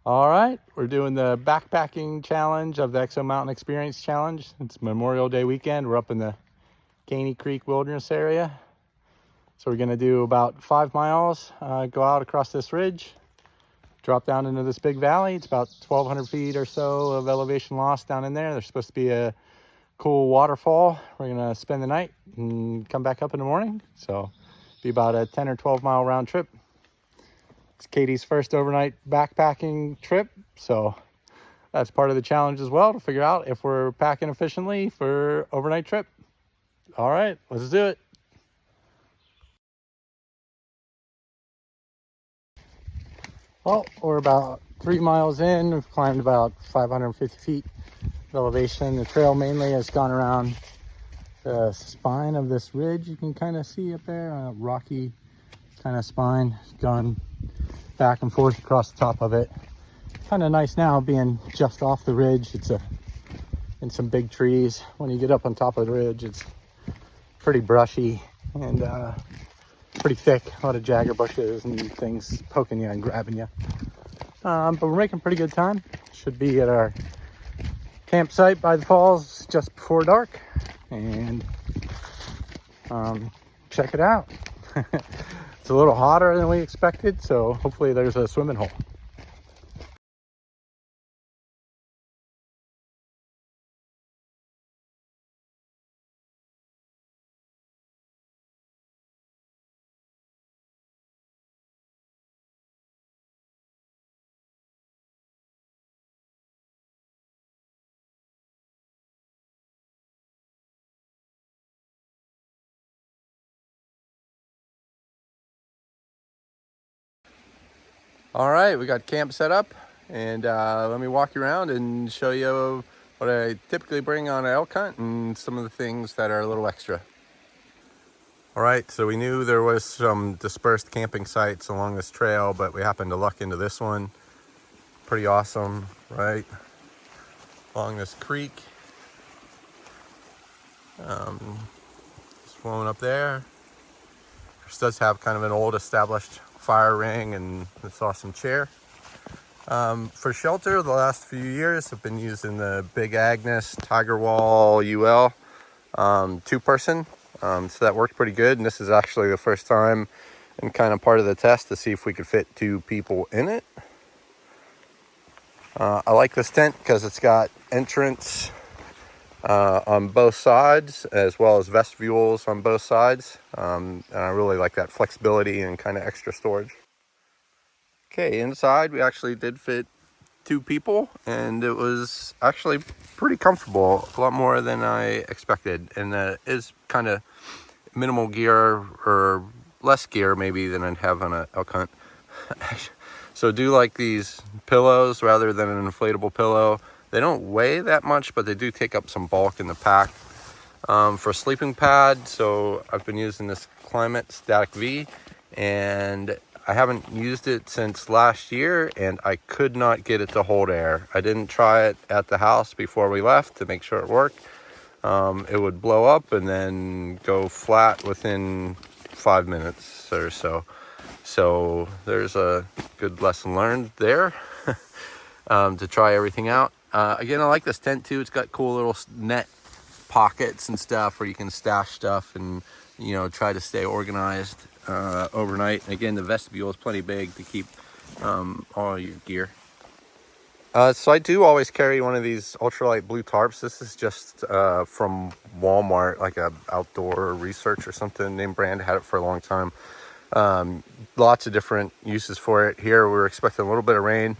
All right, we're doing the backpacking challenge of the Exo Mountain Experience Challenge. It's Memorial Day weekend. We're up in the Caney Creek Wilderness area. So we're gonna do about 5 miles, go out across this ridge, drop down into this big valley. It's about 1,200 feet or so of elevation loss down in there. There's supposed to be a cool waterfall. We're gonna spend the night and come back up in the morning. So be about a 10 or 12 mile round trip. It's Katie's first overnight backpacking trip, so that's part of the challenge as well, to figure out if we're packing efficiently for overnight trip. All right, let's do it. Well, we're about 3 miles in. We've climbed about 550 feet of elevation. The trail mainly has gone around the spine of this ridge. You can kind of see up there, a rocky kind of spine. It's gone back and forth across the top of it. Kind of nice now being just off the ridge. It's in some big trees. When you get up on top of the ridge, it's pretty brushy and pretty thick. A lot of jagger bushes and things poking you and grabbing you. But we're making pretty good time. Should be at our campsite by the falls just before dark, and check it out. It's a little hotter than we expected, so hopefully there's a swimming hole. All right, we got camp set up, and let me walk you around and show you what I typically bring on an elk hunt and some of the things that are a little extra. All right, so we knew there was some dispersed camping sites along this trail, but we happened to luck into this one. Pretty awesome, right? Along this creek. Just flowing up there. This does have kind of an old established fire ring and this awesome chair. For shelter, the last few years I've been using the Big Agnes Tiger Wall UL 2-person. So that worked pretty good, and this is actually the first time and kind of part of the test to see if we could fit 2 people in it. I like this tent because it's got entrance on both sides, as well as vestibules on both sides, and I really like that flexibility and kind of extra storage. Okay, inside we actually did fit 2 people, and it was actually pretty comfortable, a lot more than I expected, and is kind of minimal gear, or less gear maybe than I'd have on an elk hunt. So do like these pillows rather than an inflatable pillow. They don't weigh that much, but they do take up some bulk in the pack. For a sleeping pad, so I've been using this Climate Static V, and I haven't used it since last year, and I could not get it to hold air. I didn't try it at the house before we left to make sure it worked. It would blow up and then go flat within 5 minutes or so. So there's a good lesson learned there. To try everything out. Again, I like this tent too. It's got cool little net pockets and stuff where you can stash stuff and, you know, try to stay organized overnight. And again, the vestibule is plenty big to keep all your gear. So I do always carry one of these ultralight blue tarps. This is just from Walmart, like a outdoor research or something. Name brand, had it for a long time. Lots of different uses for it. Here we're expecting a little bit of rain.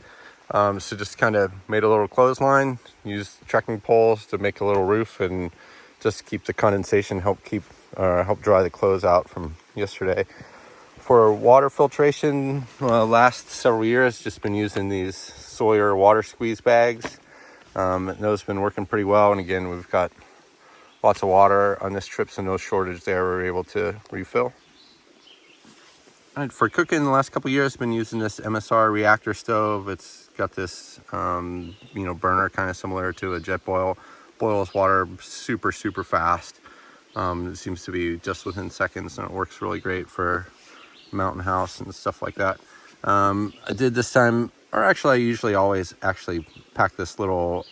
So just kind of made a little clothesline, used trekking poles to make a little roof, and just keep the condensation, help dry the clothes out from yesterday. For water filtration, last several years, just been using these Sawyer water squeeze bags. And those have been working pretty well. And again, we've got lots of water on this trip, so no shortage there. We're able to refill. And for cooking, the last couple of years, I've been using this MSR reactor stove. It's got this, burner kind of similar to a jet boil. Boils water super, super fast. It seems to be just within seconds, and it works really great for mountain house and stuff like that. I did this time Or actually, I usually always actually pack this little,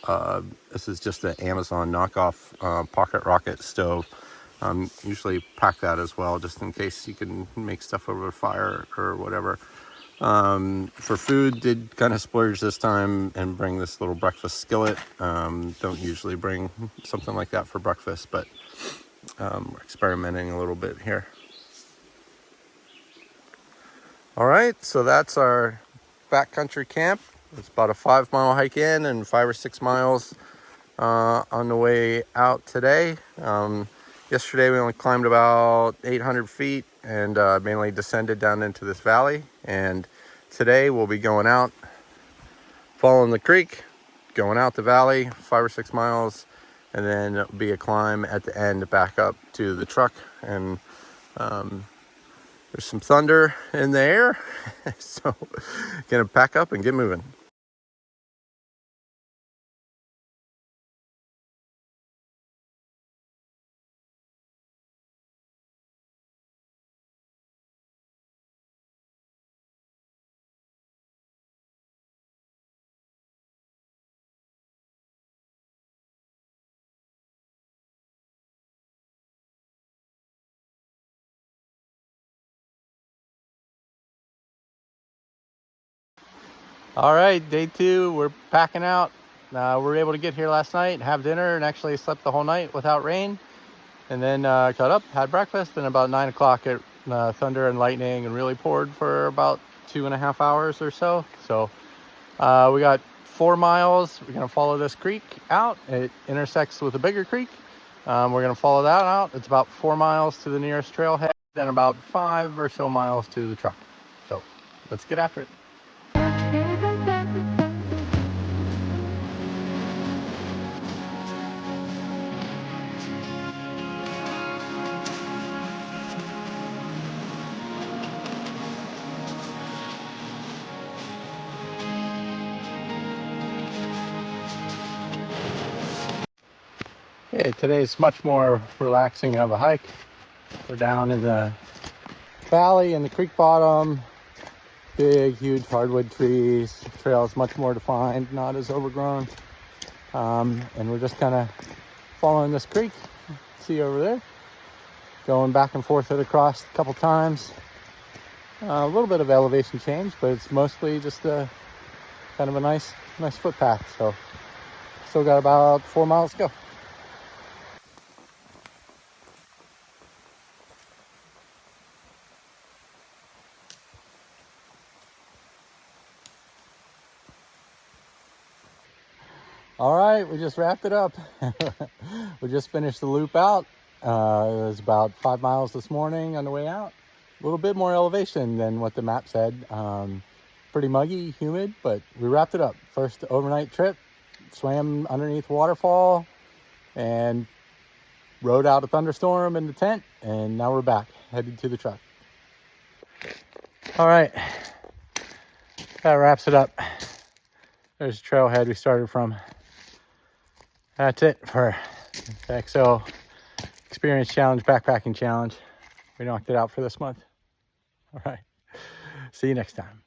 this is just an Amazon knockoff pocket rocket stove. Usually pack that as well, just in case you can make stuff over the fire or whatever. For food, did kind of splurge this time and bring this little breakfast skillet. Don't usually bring something like that for breakfast, but we're experimenting a little bit here. All right, so that's our backcountry camp. It's about a 5-mile hike in and 5 or 6 miles on the way out today. Yesterday we only climbed about 800 feet and mainly descended down into this valley. And today we'll be going out, following the creek, going out the valley 5 or 6 miles, and then it'll be a climb at the end back up to the truck. And there's some thunder in the air, so gonna pack up and get moving. All right, day 2, we're packing out. We were able to get here last night, have dinner, and actually slept the whole night without rain. And then got up, had breakfast, and about 9 o'clock it thunder and lightning and really poured for about 2.5 hours or so. So we got 4 miles. We're gonna follow this creek out. It intersects with a bigger creek. We're gonna follow that out. It's about 4 miles to the nearest trailhead, then about 5 or so miles to the truck. So let's get after it. Okay, today's much more relaxing of a hike. We're down in the valley in the creek bottom. Big, huge hardwood trees. The trail is much more defined, not as overgrown. And we're just kind of following this creek. See over there? Going back and forth it across a couple times. A little bit of elevation change, but it's mostly just a kind of a nice footpath. So still got about 4 miles to go. All right, we just wrapped it up. We just finished the loop out. It was about 5 miles this morning on the way out. A little bit more elevation than what the map said. Pretty muggy, humid, but we wrapped it up. First overnight trip, swam underneath a waterfall and rode out a thunderstorm in the tent, and now we're back, headed to the truck. All right, that wraps it up. There's the trailhead we started from. That's it for the XO Experience Challenge Backpacking Challenge. We knocked it out for this month. All right. See you next time.